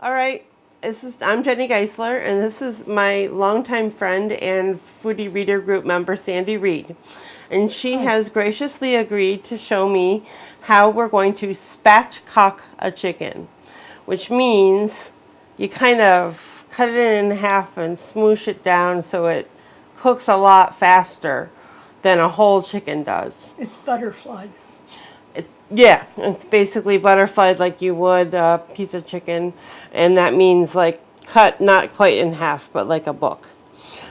All right, I'm Jennie Geisler, and this is my longtime friend and Foodie Reader Group member, Sandy Reid. And she has graciously agreed to show me how we're going to spatchcock a chicken, which means you kind of cut it in half and smoosh it down so it cooks a lot faster than a whole chicken does. It's butterflied. Yeah, it's basically butterflied like you would a piece of chicken, and that means like cut not quite in half, but like a book.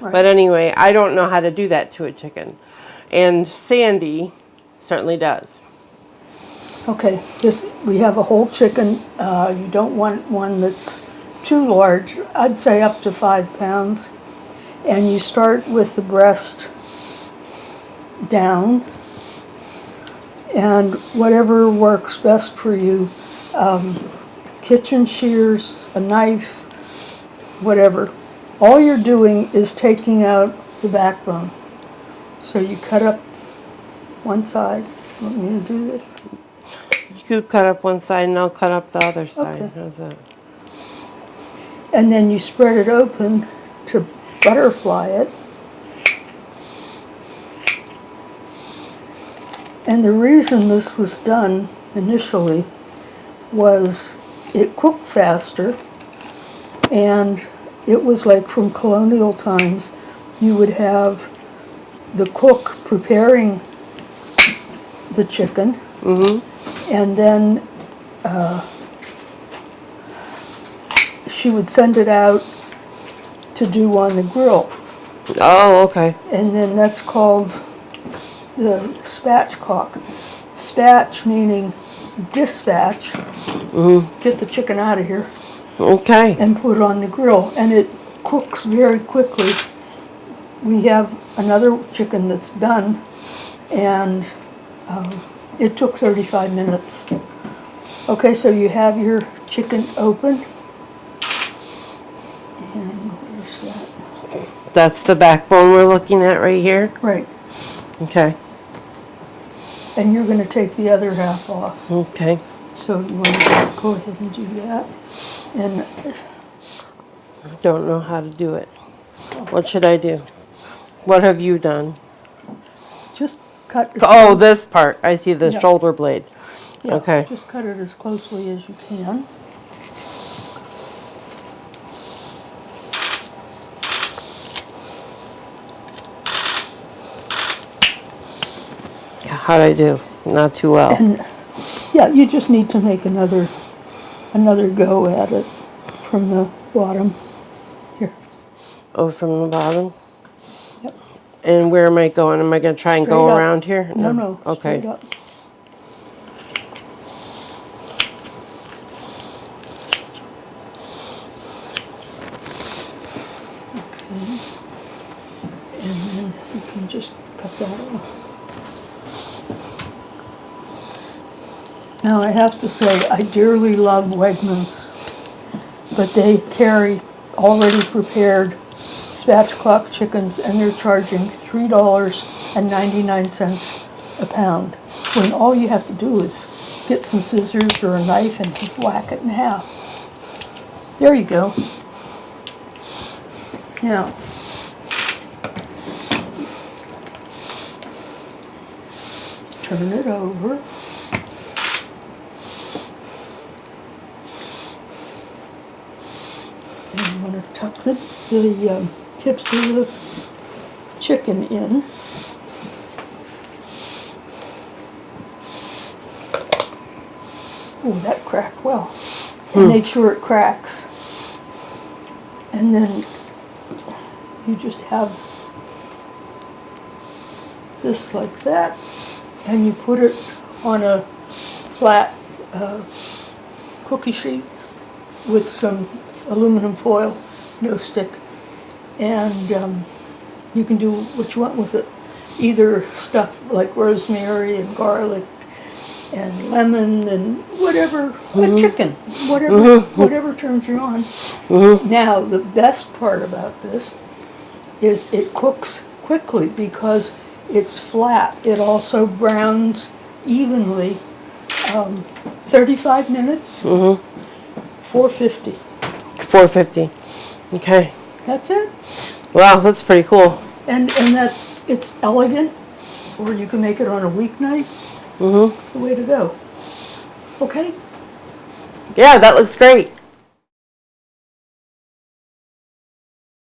Right. But anyway, I don't know how to do that to a chicken, and Sandy certainly does. Okay, we have a whole chicken. You don't want one that's too large. I'd say up to 5 pounds. And you start with the breast down, and whatever works best for you. Kitchen shears, a knife, whatever. All you're doing is taking out the backbone. So you cut up one side. Want me to do this? You could cut up one side and I'll cut up the other side. Okay. How's that? And then you spread it open to butterfly it. And the reason this was done initially was it cooked faster, and it was like from colonial times. You would have the cook preparing the chicken, and then she would send it out to do on the grill. Oh, okay. And then that's called the spatchcock. Spatch meaning dispatch. Get the chicken out of here Okay. and put it on the grill. And it cooks very quickly. We have another chicken that's done, and it took 35 minutes. Okay, so you have your chicken open. And where's that? That's the backbone we're looking at right here? Right. Okay. And you're going to take the other half off. Okay. So you want to go ahead and do that. And I don't know how to do it. What should I do? What have you done? just cut. Oh, this part. I see the Yeah. shoulder blade. Yeah, okay. Just cut it as closely as you can. How'd I do? Not too well. And yeah, you just need to make another go at it from the bottom. Here. Oh, from the bottom? Yep. And where am I going? Am I going to try and go Straight up. around here? No. Okay. Straight up. Okay. And then you can just cut that off. Now I have to say, I dearly love Wegmans, but they carry already prepared spatchcock chickens, and they're charging $3.99 a pound, when all you have to do is get some scissors or a knife and whack it in half. There you go. Now, turn it over. And you want to tuck the tips of the chicken in. Oh, that cracked well. And make sure it cracks. And then you just have this like that, and you put it on a flat cookie sheet with some aluminum foil, no stick, and you can do what you want with it. Either stuff like rosemary and garlic and lemon and whatever, a chicken, whatever turns you on. Now, the best part about this is it cooks quickly because it's flat. It also browns evenly. 35 minutes, $4.50. $4.50. Okay. That's it. Wow, that's pretty cool. And that it's elegant, or you can make it on a weeknight. The way to go. Okay. Yeah, that looks great.